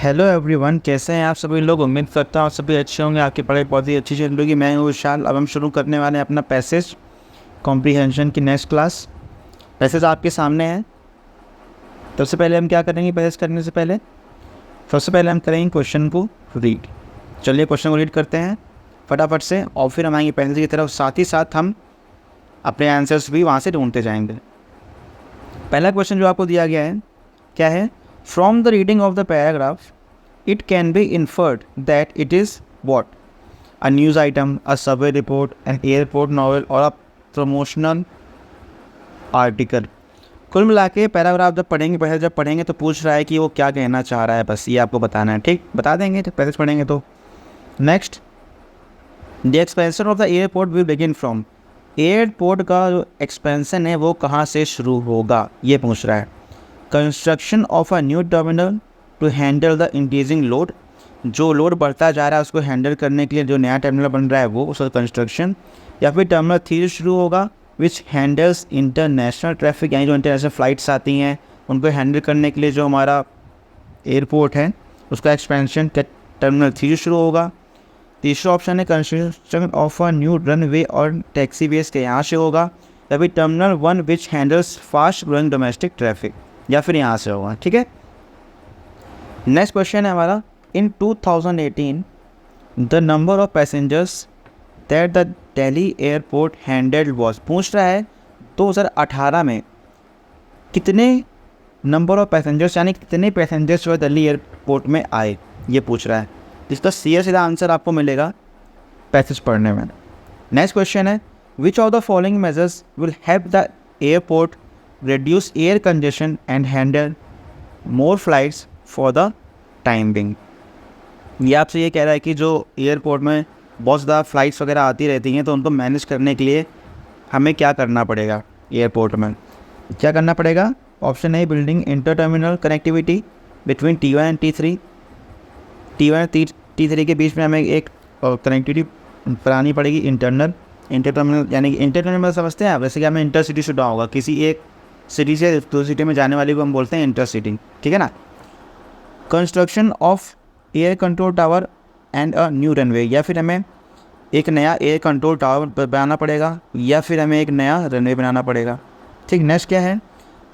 Hello everyone, कैसे हैं आप सभी लोग। उम्मीद करता हूँ आप सभी अच्छे होंगे, आपकी पढ़ाई बहुत ही अच्छी चल रही है। मैं हूँ विशाल। अब हम शुरू करने वाले हैं अपना पैसेज कॉम्प्रीहेंशन की नेक्स्ट क्लास। पैसेज आपके सामने है। सबसे पहले हम क्या करेंगे, पैसेज करने से पहले सबसे पहले हम करेंगे क्वेश्चन को रीड। चलिए क्वेश्चन को रीड करते हैं फटाफट से, और फिर हम आएंगे पैसेज की तरफ। साथ ही साथ हम अपने आंसर्स भी वहाँ से ढूंढते जाएंगे। पहला क्वेश्चन जो आपको दिया गया है क्या है, from the reading of the paragraph it can be inferred that it is what? A news item, a survey report, an airport novel or a promotional article। कुल मिला के पैराग्राफ जब पढ़ेंगे तो पूछ रहा है कि वो क्या कहना चाह रहा है, बस ये आपको बताना है। ठीक, बता देंगे जब पैसेज पढ़ेंगे तो। Next, the expansion of the airport will begin from. Airport का जो एक्सपेंशन है वो कहाँ से शुरू होगा, ये पूछ रहा है। Construction of a new terminal to handle the increasing load. जो लोड बढ़ता जा रहा है उसको हैंडल करने के लिए जो नया टर्मिनल बन रहा है वो उसका कंस्ट्रक्शन। या फिर टर्मिनल 3 शुरू होगा विच हैंडल्स इंटरनेशनल ट्रैफिक, यानी जो इंटरनेशनल फ़्लाइट्स आती हैं उनको हैंडल करने के लिए जो हमारा एयरपोर्ट है उसका एक्सपेंशन टर्मिनल 3 शुरू होगा। तीसरा ऑप्शन है construction of a new runway और टैक्सी वेज के यहाँ से होगा। या फिर terminal 1 which handles fast growing domestic traffic, या फिर यहाँ से होगा। ठीक है, नेक्स्ट क्वेश्चन है हमारा, इन 2018 the number of passengers that the Delhi airport handled was. पूछ रहा है 2018 में कितने नंबर ऑफ पैसेंजर्स, यानी कितने पैसेंजर्स जो दिल्ली एयरपोर्ट में आए, ये पूछ रहा है। जिसका सीधा आंसर आपको मिलेगा पैसेज पढ़ने में। नेक्स्ट क्वेश्चन है, विच of the following measures will help the airport reduce air congestion and handle more flights for the time Bing. ये आपसे ये कह रहा है कि जो एयरपोर्ट में बहुत ज़्यादा फ़्लाइट्स वगैरह आती रहती हैं तो उनको मैनेज करने के लिए हमें क्या करना पड़ेगा। एयरपोर्ट में क्या करना पड़ेगा? Option A, building inter terminal connectivity between T1 and T3। T1 और T3 के बीच में हमें एक कनेक्टिविटी बनानी पड़ेगी इंटर टर्मिनल। यानी कि इंटर टर्मिनल समझते हैं आप, जैसे कि हमें इंटर सिटी शुरू होगा, किसी एक सिटी से दूसरी सिटी में जाने वाली को हम बोलते हैं इंटर सिटी। ठीक है ना। Construction of air control tower and a new runway, या फिर हमें एक नया एयर कंट्रोल टावर बनाना पड़ेगा या फिर हमें एक नया रनवे बनाना पड़ेगा। ठीक, नेक्स्ट क्या है,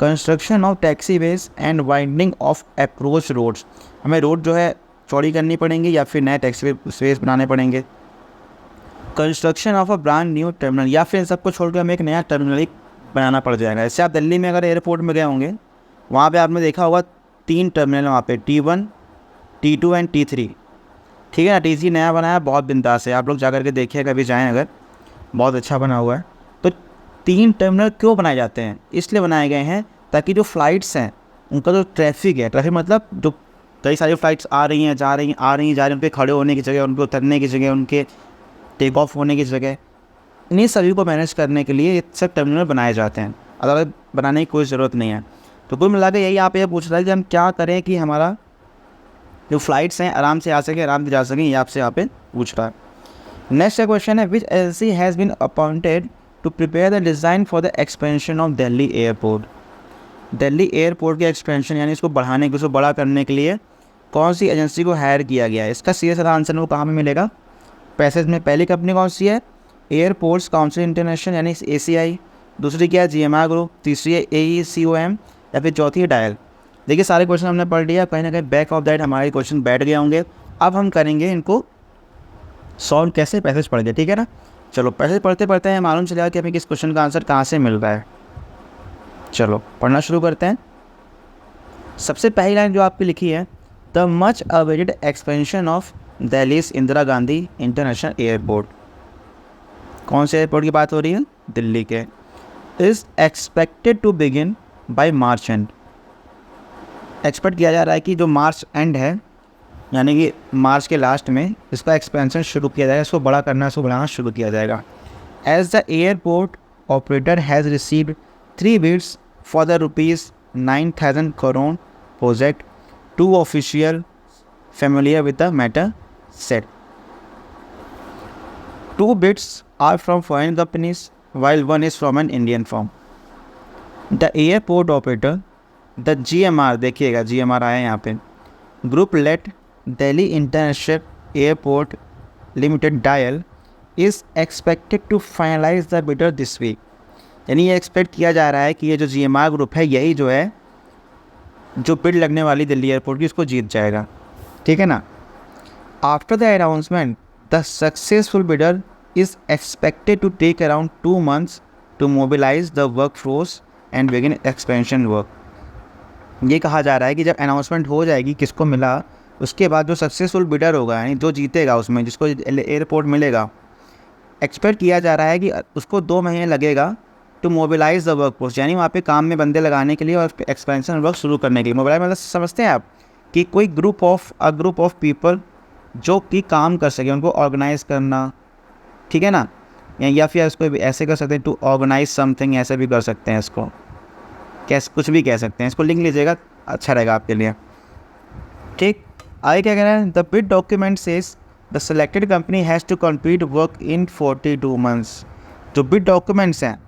construction of taxiways and widening of approach roads. हमें रोड जो है चौड़ी करनी पड़ेंगी या फिर नए टैक्सी वेज बनाने पड़ेंगे। Construction of a brand new terminal, या फिर सबको छोड़कर हमें एक नया टर्मिनल ही बनाना पड़ जाएगा। जैसे आप दिल्ली में अगर एयरपोर्ट में गए होंगे, वहाँ पे आपने देखा होगा 3 टर्मिनल वहाँ पे, T1, T2 एंड T3। ठीक है ना। T3 नया बनाया, बहुत बिंदास है, आप लोग जा कर के देखिए कभी जाएँ अगर, बहुत अच्छा बना हुआ है। तो 3 टर्मिनल क्यों बनाए जाते हैं? इसलिए बनाए गए हैं ताकि जो फ़्लाइट्स हैं उनका जो ट्रैफिक है, ट्रैफिक मतलब जो कई सारी फ़्लाइट्स आ रही हैं जा रही हैं, उनके खड़े होने की जगह, उनके उतरने की जगह, उनके टेक ऑफ होने की जगह, इन्हीं सभी को मैनेज करने के लिए ये सब टर्मिनल बनाए जाते हैं। अदरवाइज बनाने की कोई ज़रूरत नहीं है। तो कुल मिला के यही आप ये पूछ रहा है कि हम क्या करें कि हमारा जो फ्लाइट्स हैं आराम से आ सकें, आराम से जा सकें, ये आपसे यहाँ पे पूछ रहा है। नेक्स्ट क्वेश्चन है, which agency has been appointed to prepare the design for the expansion of Delhi airport. Delhi airport के एक्सपेंशन यानी इसको बढ़ाने के, उसको बड़ा करने के लिए कौन सी एजेंसी को हायर किया गया है? इसका सीधा आंसर वो कहाँ पर मिलेगा? पैसेज में। पहली कंपनी कौन सी है? एयरपोर्ट्स काउंसिल इंटरनेशनल यानी ACI। दूसरी क्या है? GMR group. तीसरी है AECOM, या फिर चौथी है डायल। देखिए सारे क्वेश्चन हमने पढ़ लिया, कहीं ना कहीं बैक ऑफ दैट हमारे क्वेश्चन बैठ गए होंगे। अब हम करेंगे इनको सॉल्व कैसे, पैसेज पढ़ के। ठीक है ना। चलो पैसेज पढ़ते पढ़ते हैं मालूम चलेगा कि हमें किस क्वेश्चन का आंसर कहाँ से मिल रहा है। चलो पढ़ना शुरू करते हैं। सबसे पहली लाइन जो आपकी लिखी है, the much awaited expansion of Delhi's Indira Gandhi international airport. कौन से एयरपोर्ट की बात हो रही है? दिल्ली के। Is expected to begin by March end. Expect किया जा रहा है कि जो मार्च एंड है, यानी कि मार्च के लास्ट में इसका एक्सपेंशन शुरू किया जाएगा, इसको बड़ा करना, इसको बढ़ाना शुरू किया जाएगा। As the airport operator has received 3 bids for the ₹9,000 crore project, 2 official familiar with the matter said. 2 bids are from foreign companies while 1 is from an Indian firm. The airport operator, the GMR, देखिएगा GMR आया यहाँ पे, group led Delhi International Airport Limited DIAL is expected to finalise the bidder this week. यानी ये expect किया जा रहा है कि ये जो GMR ग्रुप है यही जो है जो बिड लगने वाली दिल्ली एयरपोर्ट की उसको जीत जाएगा, ठीक है ना। After the announcement the successful bidder is expected to take around 2 months to mobilise the workforce and begin expansion work. ये कहा जा रहा है कि जब अनाउंसमेंट हो जाएगी किसको मिला, उसके बाद जो सक्सेसफुल बिडर होगा यानी जो जीतेगा उसमें जिसको एयरपोर्ट मिलेगा, एक्सपेक्ट किया जा रहा है कि उसको 2 महीने लगेगा to mobilise the workforce, यानी वहाँ पे काम में बंदे लगाने के लिए और एक्सपेंशन वर्क शुरू करने के लिए। मोबिलाइज मतलब समझते हैं आप कि कोई ग्रुप ऑफ पीपल जो कि काम कर सके, उनको ऑर्गेनाइज करना, ठीक है ना। या फिर इसको ऐसे कर सकते हैं टू ऑर्गेनाइज समथिंग, ऐसे भी कर सकते हैं इसको, कैसे कुछ भी कह सकते हैं। इसको लिख लीजिएगा, अच्छा रहेगा आपके लिए, ठीक। आगे क्या कह रहा है, the bid document says the selected company has to complete work in 42 months। जो बिड डॉक्यूमेंट्स हैं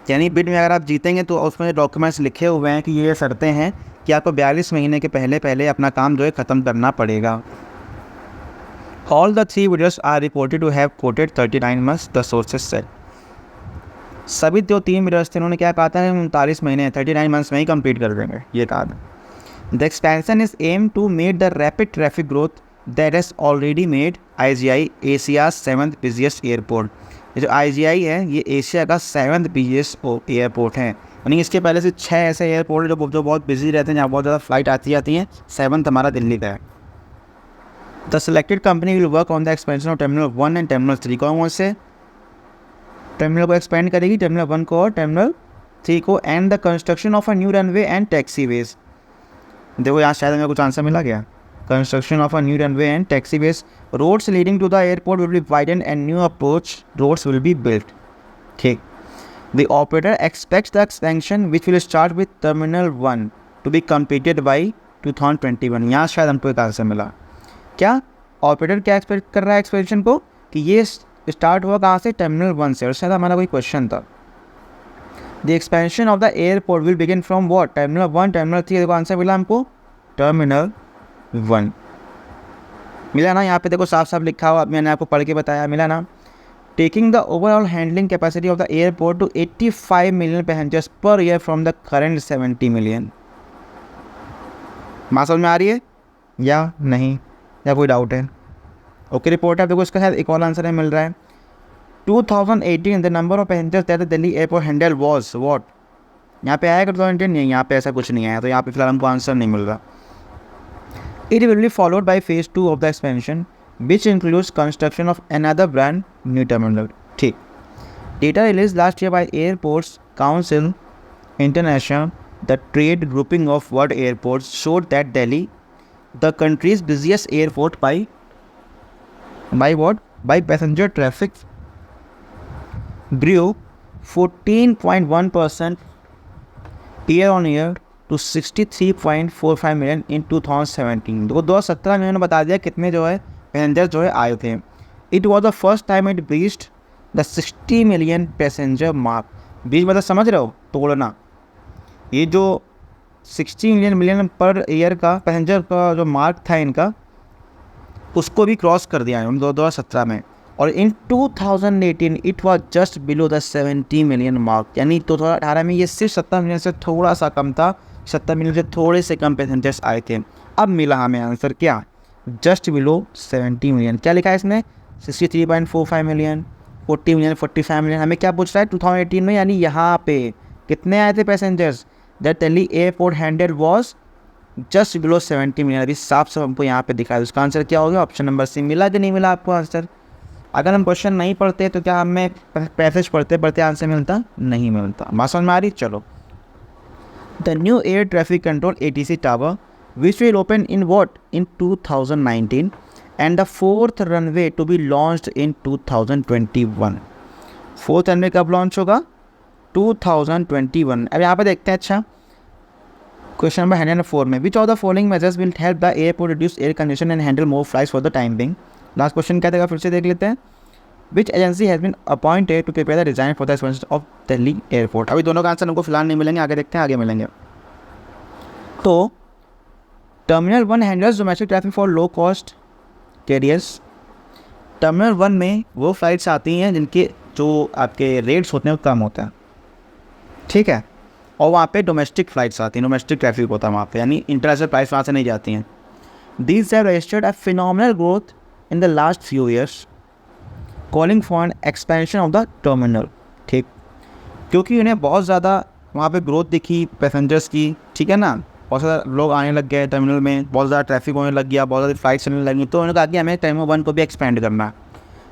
यानी बिड में अगर आप जीतेंगे तो उसमें डॉक्यूमेंट्स लिखे हुए हैं कि ये शर्तें हैं कि आपको 42 महीने के पहले अपना काम जो है ख़त्म करना पड़ेगा। All the 3 bidders are reported to have quoted 39 months, the sources said. सभी जो 3 bidders थे उन्होंने क्या कहा था, 39 महीने 39 months में ही कंप्लीट कर देंगे, ये कहा था। The expansion is aim to meet the rapid traffic growth that has already made IGI Asia 7th busiest airport. ये जो IGI है ये एशिया का 7th बिजिएस्ट एयरपोर्ट है, यानी इसके पहले से 6 ऐसे एयरपोर्ट जो बहुत बिजी रहते हैं, जहाँ बहुत ज़्यादा फ्लाइट आती जाती हैं। 7th हमारा दिल्ली का है। The selected company will work on the expansion of terminal 1 and terminal 3। कौन से टर्मिनल को एक्सपेंड करेगी, टर्मिनल 1 को और टर्मिनल 3 को, and the construction of a new runway and taxiways. देखो यहाँ शायद हमें कुछ आंसर मिला गया। Construction of a new runway and taxiways, roads leading to the airport will be widen and new approach roads will be built, ठीक। The operator expects the expansion which will start with terminal 1 to be completed by 2021। यहाँ शायद हमको एक answer मिला। क्या operator क्या expect कर रहा है एक्सपेंशन को, कि ये स्टार्ट हुआ कहाँ से, टर्मिनल 1 से, और शायद हमारा कोई क्वेश्चन था। The expansion of the airport will begin from what, terminal 1 terminal 3। देखो आंसर मिला हमको टर्मिनल 1 मिला ना। यहाँ पे देखो साफ साफ लिखा हुआ, मैंने आपको पढ़ के बताया, मिला ना। Taking the overall handling capacity of the airport to 85 million passengers per year from the current 70 million। बात समझ में आ रही है या नहीं, या कोई डाउट है? ओके रिपोर्ट है। देखो इसका शायद एक और आंसर है मिल रहा है। 2018 the number of passengers that Delhi airport handle was what. यहाँ पे आएगा 2018 नहीं, यहाँ पे ऐसा कुछ नहीं आया, तो यहाँ पे फिलहाल हमको आंसर नहीं मिल रहा। It will be followed by phase 2 of the expansion which includes construction of another brand new terminal, ठीक। Data release last year by airports council international the trade grouping of world airports showed that Delhi the country's busiest airport by what? By passenger traffic grew 14.1% year on year to 63.45 million in 2017। तो 2017 में उन्होंने बता दिया कितने जो है passenger जो है आए थे। It was the first time it reached the 60 million passenger mark। बीच मतलब समझ रहे हो, तोड़ना, ये जो 60 मिलियन पर ईयर का पैसेंजर का जो मार्क था इनका, उसको भी क्रॉस कर दिया है 2017 में। और इन 2018 it was just below the 70 million mark, यानी 2018 में ये सिर्फ 70 मिलियन से थोड़ा सा कम था, 70 मिलियन से थोड़े से कम पैसेंजर्स आए थे। अब मिला हमें आंसर क्या, जस्ट बिलो 70 मिलियन। क्या लिखा है इसमें, 63.45 मिलियन, 40 मिलियन, 45 मिलियन। हमें क्या पूछ रहा है 2018 में, यानी यहाँ पे कितने आए थे passengers. That Delhi airport handle was just below 70 million. अभी साफ साफ हमको यहाँ पे दिखा है, उसका आंसर क्या हो गया, ऑप्शन नंबर सी। मिला कि नहीं मिला आपको आंसर? अगर हम क्वेश्चन नहीं पढ़ते तो क्या हमें पैसेज पढ़ते पढ़ते आंसर मिलता? नहीं मिलता। बात समझ में आ रही? चलो। The new air traffic control ATC tower which will open in what, in 2019 and the 4th runway to be launched in 2021। 4th runway कब लॉन्च होगा? 2021। अब यहाँ पे देखते हैं। अच्छा, क्वेश्चन नंबर 104 में which of the following measures will help the airport reduce air congestion and handle more flights for the time being. Last question क्या देगा, फिर से देख लेते हैं। Which agency has been appointed to prepare the design for the expansion of Delhi airport. अभी दोनों का आंसर हमको फिलहाल नहीं मिलेंगे, आगे देखते हैं, आगे मिलेंगे। तो terminal 1 handles domestic traffic for low cost carriers. Terminal 1 में वो फ़्लाइट्स आती हैं जिनके जो आपके रेट्स होते हैं वो कम होता है, ठीक है, और वहाँ पे डोमेस्टिक फ़्लाइट्स आती हैं, डोमेस्टिक ट्रैफिक होता है वहाँ पे, यानी इंटरनेशनल फ़्लाइट्स वहाँ से नहीं जाती हैं। These have registered a phenomenal growth in the last few years, calling for an expansion of the terminal, ठीक, क्योंकि उन्हें बहुत ज़्यादा वहाँ पे ग्रोथ दिखी पैसेंजर्स की, ठीक है ना, बहुत ज़्यादा लोग आने लग गए टर्मिनल में, बहुत ज़्यादा ट्रैफिक होने लग गया, बहुत ज़्यादा फ्लाइट्स चलने लगी, तो उन्होंने कहा कि हमें टर्मिनल 1 को भी एक्सपेंड करना है।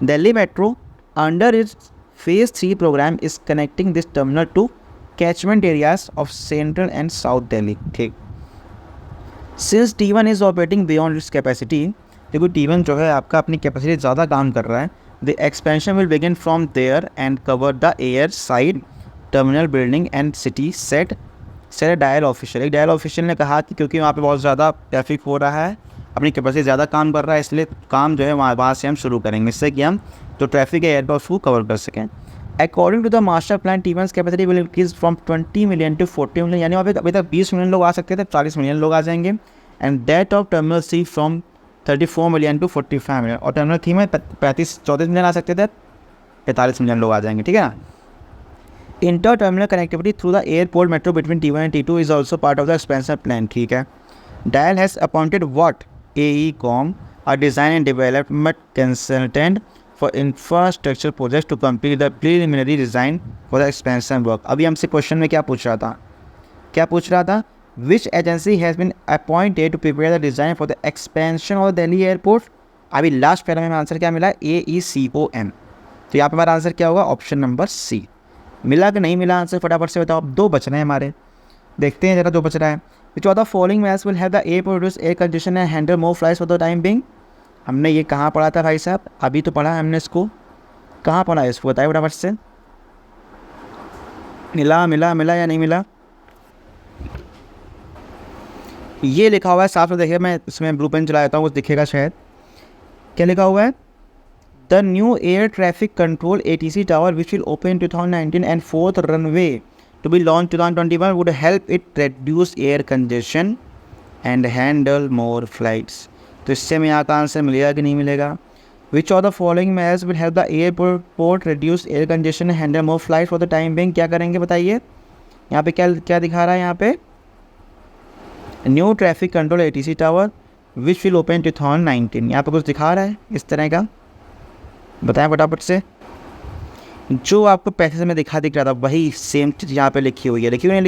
Delhi metro under its phase 3 programme is connecting this terminal to catchment areas of central and south Delhi, ठीक। Since T1 is operating beyond its capacity, देखो T1 जो है आपका अपनी कैपेसिटी ज़्यादा काम कर रहा है, the expansion will begin from there and cover the air side terminal building and city side DIAL official. एक डायल ऑफिशियल ने कहा कि क्योंकि वहाँ पे बहुत ज़्यादा ट्रैफिक हो रहा है, अपनी कैपेसिटी ज़्यादा काम कर रहा है, इसलिए काम जो है वहाँ से हम शुरू करेंगे, इससे कि हम जो ट्रैफिक है एयर पर उसको कवर कर सकें। According to the master plan T1's capacity will increase from 20 million to 40 million, यानी वहाँ पे अभी तक 20 मिलियन लोग आ सकते थे, 40 मिलियन लोग आ जाएंगे। And that of terminal C from 34 million to 45 million, और टर्मिनल C में 34 मिलियन आ सकते थे, 45 मिलियन लोग आ जाएंगे, ठीक है ना। Inter terminal connectivity through the airport metro between T1 and T2 is also part of the expansion plan, ठीक है। Dial has appointed what AECOM a design and development consultant for infrastructure projects to complete the preliminary design for the expansion work। अभी हमसे question में क्या पूछ रहा था, which agency has been appointed to prepare the design for the expansion of Delhi airport। अभी last para में answer क्या मिला, AECOM, तो यहाँ पे हमारा आंसर क्या होगा, ऑप्शन नंबर C। मिला कि नहीं मिला आंसर फटाफट से बताओ, अब 2 बच रहे हैं हमारे, देखते हैं जरा 2 बच रहा है। Which of the following mass will have the airport reduce air condition and handle more flights for the time being। हमने ये कहाँ पढ़ा था भाई साहब, अभी तो पढ़ा है हमने इसको, कहाँ पढ़ा है इसको बताइए फटाफट से, मिला या नहीं मिला। ये लिखा हुआ है साफ से देखिए, मैं इसमें ब्लू पेन चला देता हूँ, कुछ दिखेगा शायद। क्या लिखा हुआ है, the new air traffic control ATC tower which will open 2019 and 4th runway to be launched 2021 would help it reduce air congestion and handle more flights। तो इससे में यहाँ का आंसर मिलेगा कि नहीं मिलेगा। Which of the following measures will help the airport reduce air congestion and handle more flights for the time being। क्या करेंगे बताइए, यहाँ पे क्या दिखा रहा है, यहाँ पे new traffic control ATC tower which will open 2019, यहाँ पे कुछ दिखा रहा है इस तरह का, बताएं फटाफट से। जो आपको पैसे से मैं दिख रहा था वही सेम चीज़ यहाँ पे लिखी हुई है, लिखी हुई है,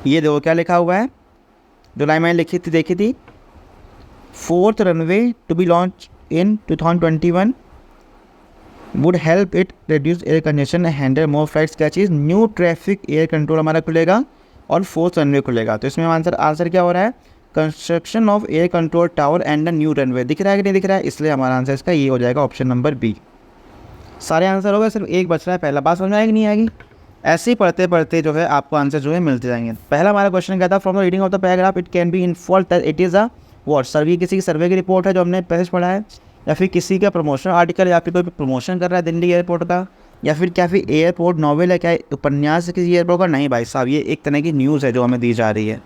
ये देखो क्या लिखा हुआ है, जो लाइन मैंने लिखी थी देखी थी, 4th runway to be launch in 2021 would help it reduce air congestion and handle more flights. क्या चीज़, न्यू ट्रैफिक एयर कंट्रोल हमारा खुलेगा और 4th रनवे खुलेगा, तो इसमें आंसर क्या हो रहा है, construction of air control tower and the new runway. दिख रहा है कि नहीं दिख रहा है, इसलिए हमारा आंसर इसका ये हो जाएगा ऑप्शन नंबर B। सारे आंसर हो गए, सिर्फ एक बच रहा है, पहला बात समझ में आएगी नहीं आएगी, ऐसे ही पढ़ते पढ़ते जो है आपको आंसर जो है मिलते जाएंगे। पहला हमारा क्वेश्चन क्या था, from the reading of the paragraph it can be inferred that it is a what survey, किसी की सर्वे की रिपोर्ट है जो हमने पहले पढ़ा है, या फिर किसी का प्रमोशन आर्टिकल, या फिर कोई प्रमोशन कर रहा है दिल्ली एयरपोर्ट का, या फिर क्या फिर एयरपोर्ट नॉवेल है, क्या उपन्यास है किसी एयरपोर्ट का। नहीं भाई साहब, ये एक तरह की न्यूज़ है जो हमें दी जा रही है।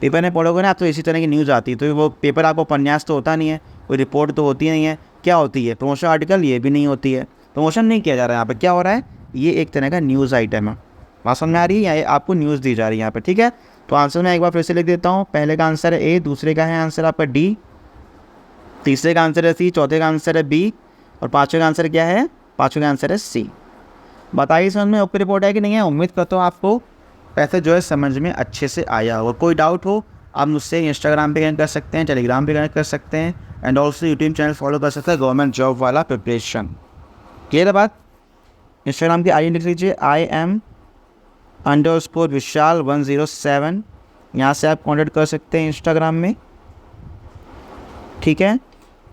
पेपर में पढ़ोगे ना आप तो इसी तरह की न्यूज़ आती है, तो वो पेपर आपको उपन्यास तो होता नहीं है, कोई रिपोर्ट तो होती नहीं है, क्या होती है प्रमोशन आर्टिकल, ये भी नहीं होती है, प्रमोशन नहीं किया जा रहा है यहाँ पे, क्या हो रहा है, ये एक तरह का न्यूज़ आइटम है। बात समझ में आ रही है, या आपको न्यूज़ दी जा रही है यहाँ पे, ठीक है। तो आंसर मैं एक बार फिर से लिख देता हूँ, पहले का आंसर है A, दूसरे का है आंसर आपका D, तीसरे का आंसर है C, चौथे का आंसर है B, और पाँचवें का आंसर क्या है, पाँचवें का आंसर है C। बताइए समझ में ओके रिपोर्ट है कि नहीं है। उम्मीद करता हूँ आपको पैसे जो है समझ में अच्छे से आया होगा। कोई डाउट हो आप मुझसे इंस्टाग्राम पे कनेक्ट कर सकते हैं, टेलीग्राम पे कनेक्ट कर सकते हैं, and also YouTube channel follow कर सकते हैं गवर्नमेंट जॉब वाला प्रिपरेशन। क्लियर है बात। इंस्टाग्राम की आई लिख लीजिए IM_Vishal107, यहाँ से आप कॉन्टेक्ट कर सकते हैं इंस्टाग्राम में, ठीक है।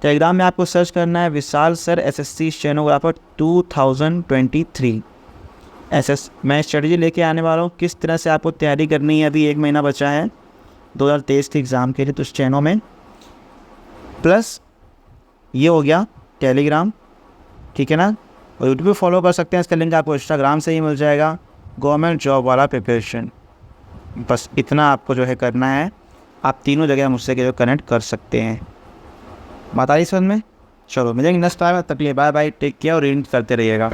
टेलीग्राम में आपको सर्च करना है विशाल सर SSC स्टेनोग्राफर 2023 SS। मैं स्ट्रेटजी लेके आने वाला हूँ किस तरह से आपको तैयारी करनी है। अभी 1 महीना बचा है 2023 के एग्ज़ाम के लिए, तो स्टेनो में प्लस ये हो गया टेलीग्राम, ठीक है ना, और यूट्यूब पे फॉलो कर सकते हैं, इसका लिंक आपको इंस्टाग्राम से ही मिल जाएगा, गवर्नमेंट जॉब वाला प्रिपरेशन। बस इतना आपको जो है करना है, आप तीनों जगह मुझसे जो कनेक्ट कर सकते हैं। बात आई समझ में? चलो मिलेंगे नेक्स्ट टाइम, तक के लिए बाय बाय, टेक केयर और रीड करते रहिएगा।